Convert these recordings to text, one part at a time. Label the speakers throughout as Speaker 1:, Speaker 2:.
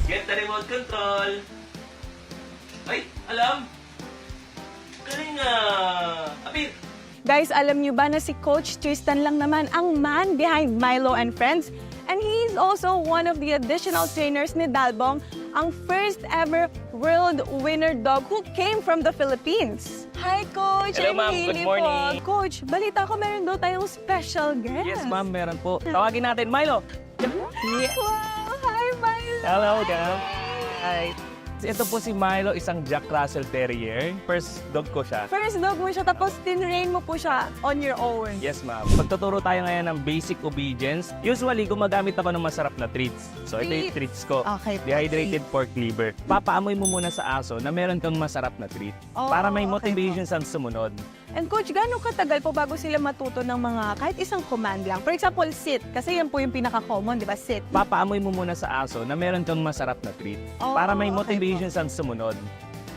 Speaker 1: Get the remote control. Ay, alam. Galing nga. Apir.
Speaker 2: Guys, alam niyo ba na si Coach Tristan lang naman ang man behind Milo and Friends? And he's also one of the additional trainers ni Dalbong, ang first ever world winner dog who came from the Philippines. Hi, Coach!
Speaker 3: Hello, ma'am.
Speaker 2: Emily
Speaker 3: Good morning.
Speaker 2: po. Coach, balita ko meron daw tayong special guest.
Speaker 3: Yes, ma'am, meron po. Tawagin natin, Milo.
Speaker 2: Wow! Hi, Milo!
Speaker 3: Hello, Dam. Hi. Ito po si Milo, isang Jack Russell Terrier. First dog ko siya.
Speaker 2: First dog mo siya, tapos tinrain mo po siya on your own.
Speaker 3: Yes, ma'am. Pagtuturo tayo ngayon ng basic obedience, usually gumagamit ako ng masarap na treats. So, ito yung treats ko.
Speaker 2: Okay.
Speaker 3: Dehydrated pork liver. Papaamoy mo muna sa aso na meron kang masarap na treat.
Speaker 2: Oh,
Speaker 3: para may
Speaker 2: okay
Speaker 3: motivation sa sumunod.
Speaker 2: And Coach, gaano katagal po bago sila matuto ng mga kahit isang command lang? For example, sit. Kasi yan po yung pinaka-common, di ba? Sit.
Speaker 3: Papaamoy mo muna sa aso na meron kang masarap na treat.
Speaker 2: Oh,
Speaker 3: Para may
Speaker 2: okay
Speaker 3: motivation sa sumunod.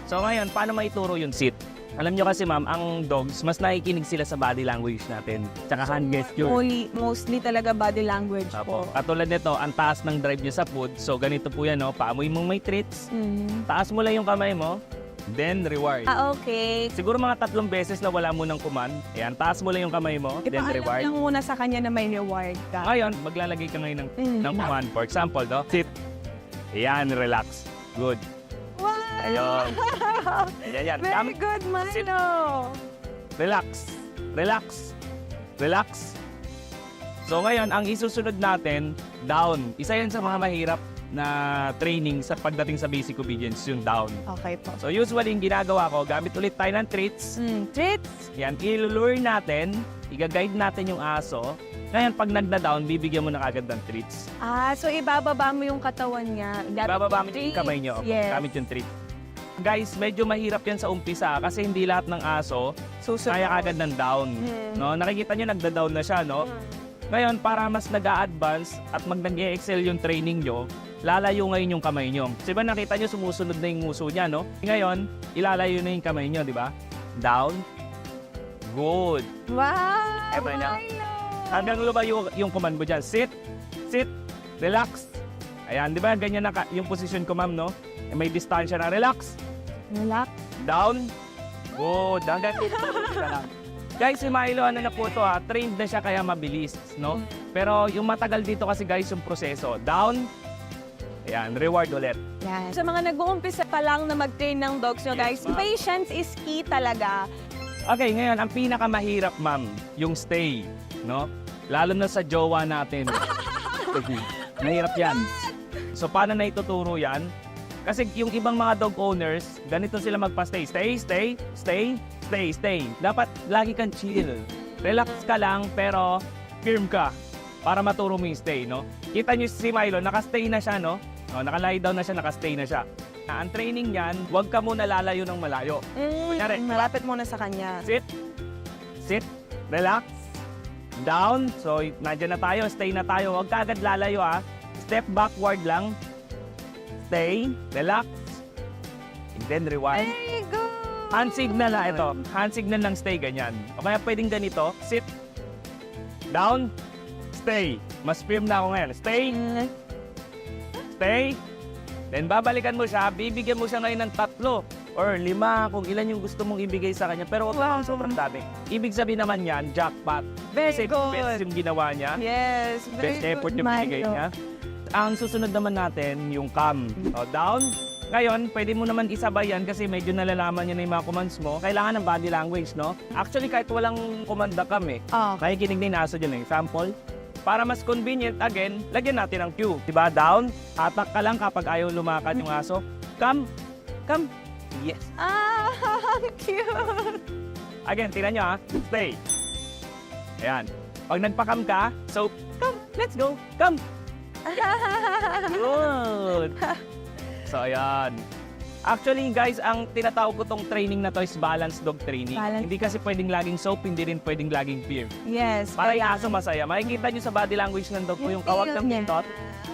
Speaker 3: So ngayon, paano maituro yung sit? Alam nyo kasi ma'am, ang dogs, mas nakikinig sila sa body language natin. Tsaka hand gesture.
Speaker 2: Mostly talaga body language po.
Speaker 3: Katulad nito, ang taas ng drive niya sa food. So ganito po yan, no? Paamoy mong may treats.
Speaker 2: Mhm.
Speaker 3: Taas mo lang yung kamay mo. Then reward.
Speaker 2: Okay.
Speaker 3: Siguro mga 3 beses na wala mo ng command. Ayan, taas mo lang yung kamay mo. Then
Speaker 2: Ipaalam
Speaker 3: reward.
Speaker 2: lang muna sa kanya na may reward ka.
Speaker 3: Ngayon, maglalagay ka ngayon ng command. For example, no? Sit. Ayan, relax. Good.
Speaker 2: Wow!
Speaker 3: Ayun. Ayan.
Speaker 2: Very
Speaker 3: Come.
Speaker 2: good,
Speaker 3: Sit.
Speaker 2: Milo.
Speaker 3: Relax. Relax. Relax. So ngayon, ang isusunod natin, down. Isa yan sa mga mahirap na training sa pagdating sa basic obedience, yung down.
Speaker 2: Okay po.
Speaker 3: So usually, yung ginagawa ko, gamit ulit tayo ng treats.
Speaker 2: Treats.
Speaker 3: Yan, ilulure natin, i-guide natin yung aso. Ngayon, pag nagda-down, bibigyan mo na agad ng treats.
Speaker 2: So ibababa mo yung katawan niya.
Speaker 3: Bababa mo yung kamay nyo,
Speaker 2: Yes.
Speaker 3: gamit yung treat. Guys, medyo mahirap yan sa umpisa kasi hindi lahat ng aso kaya agad ng down. No? Nakikita nyo, nagda-down na siya, no? Ngayon, para mas nag-a-advance at nag-excel yung training nyo, lalayo ngayon yung kamay nyo. So, diba nakita nyo, sumusunod na yung nguso niya, no? Ngayon, ilalayo na yung kamay nyo, di ba? Down. Good.
Speaker 2: Wow!
Speaker 3: Diba niya?
Speaker 2: Milo!
Speaker 3: Hanggang lumayo yung command mo dyan. Sit. Sit. Relax. Ayan, di ba? Ganyan na yung position ko, ma'am, no? May distansya na. Relax.
Speaker 2: Relax.
Speaker 3: Down. Good. Hanggang dito lang. Guys, si Milo, ano na po to, ha? Trained na siya kaya mabilis, no? Pero yung matagal dito kasi, guys, yung proseso. Down. Ayan, reward ulit.
Speaker 2: Yan. Sa mga nag-uumpisa pa lang na mag-train ng dogs nyo, guys,
Speaker 3: ma'am.
Speaker 2: patience is key talaga.
Speaker 3: Okay, ngayon, ang pinakamahirap, ma'am, yung stay, no? Lalo na sa jowa natin. Mahirap yan. So, paano na ituturo yan? Kasi yung ibang mga dog owners, ganito sila magpa-stay. Stay, stay, stay, stay, stay. Dapat lagi kang chill. Relax ka lang, pero firm ka para maturo mo yung stay, no? Kita nyo si Milo, nakastay na siya, no? O, naka-lie down na siya, nakastay na siya. Ang training niyan, huwag ka muna lalayo ng malayo. Kunyari,
Speaker 2: Malapit muna sa kanya.
Speaker 3: Sit. Sit. Relax. Down. So, nandiyan na tayo. Stay na tayo. Huwag ka agad lalayo, ha. Step backward lang. Stay. Relax. And then rewind.
Speaker 2: Very good!
Speaker 3: Hand signal na ito. Hand signal ng stay, ganyan. O kaya pwedeng ganito. Sit. Down. Stay. Mas firm na ako ngayon. Stay. Stay. Then babalikan mo siya. Bibigyan mo siya ngayon ng 3 or 5 kung ilan yung gusto mong ibigay sa kanya. Pero wow, sobrang dami. Ibig sabihin naman yan, jackpot.
Speaker 2: Very
Speaker 3: Kasi
Speaker 2: good.
Speaker 3: best yung ginawa niya.
Speaker 2: Yes, very
Speaker 3: Best effort
Speaker 2: good,
Speaker 3: yung binigay
Speaker 2: Milo.
Speaker 3: niya. Ang susunod naman natin, yung calm. O, down. Ngayon, pwede mo naman isabay yan kasi medyo nalalaman niya na yung mga commands mo. Kailangan ng body language, no? Actually, kahit walang komanda cam eh. Nakikinig na yung aso dyan eh. Example, para mas convenient, again, lagyan natin ang cue. Diba? Down. Hatak ka lang kapag ayaw lumakad yung aso. Come. Come. Yes.
Speaker 2: Cute!
Speaker 3: Again, tingnan nyo ha. Stay. Ayan. Pag nagpa-come ka, so, come. Let's go. Come. Good. So, ayan. Actually, guys, ang tinatawag ko tong training na to is balanced dog training.
Speaker 2: Balanced
Speaker 3: Hindi kasi pwedeng laging soap, hindi rin pwedeng laging fear.
Speaker 2: Yes.
Speaker 3: Para yung aso masaya. Makikita nyo sa body language ng dog ko yung kawag ng buntot.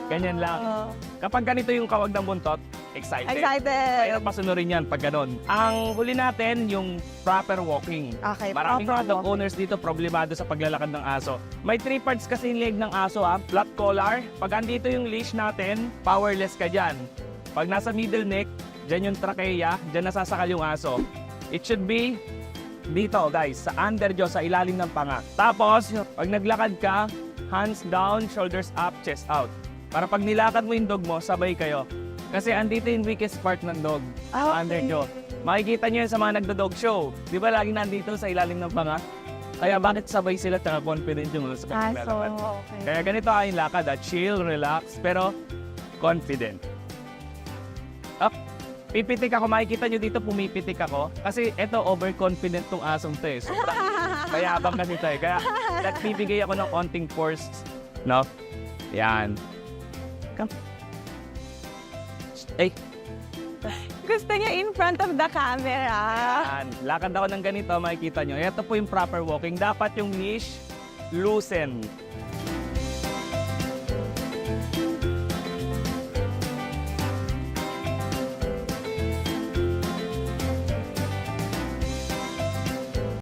Speaker 3: Ganyan lang.
Speaker 2: Oh.
Speaker 3: Kapag ganito yung kawag ng buntot, excited.
Speaker 2: Excited.
Speaker 3: Mahirap pasunurin yan pag ganon. Ang huli natin, yung proper walking.
Speaker 2: Okay,
Speaker 3: Maraming
Speaker 2: proper
Speaker 3: mga dog
Speaker 2: walking.
Speaker 3: owners dito problemado sa paglalakad ng aso. May 3 parts kasi yung leg ng aso ha. Flat collar. Pag andito yung leash natin, powerless ka dyan. Pag nasa middle neck, dyan yung trachea, dyan nasasakal yung aso. It should be dito guys, sa under jaw, sa ilalim ng panga. Tapos, pag naglakad ka, hands down, shoulders up, chest out. Para pag nilakad mo yung dog mo, sabay kayo. Kasi andito yung weakest part ng dog,
Speaker 2: Ah,
Speaker 3: under
Speaker 2: okay.
Speaker 3: jaw. Makikita nyo yan sa mga nagdo-dog show. Di ba laging nandito sa ilalim ng panga? Kaya bakit sabay sila at confident yung sa paglalakad?
Speaker 2: okay.
Speaker 3: Kaya ganito ang lakad, chill, relax, pero confident. Up. Pipitik ako, makikita nyo dito pumipitik ako. Kasi eto, overconfident tong asong to eh. Sobrang mayabang kasi to eh. Kaya nagbibigay ako ng konting force. No? Yan. Come. Ay,
Speaker 2: Gusto niya in front of the camera.
Speaker 3: yan. Lakad ako ng ganito, makikita nyo. Ito po yung proper walking. Dapat yung leash loosen.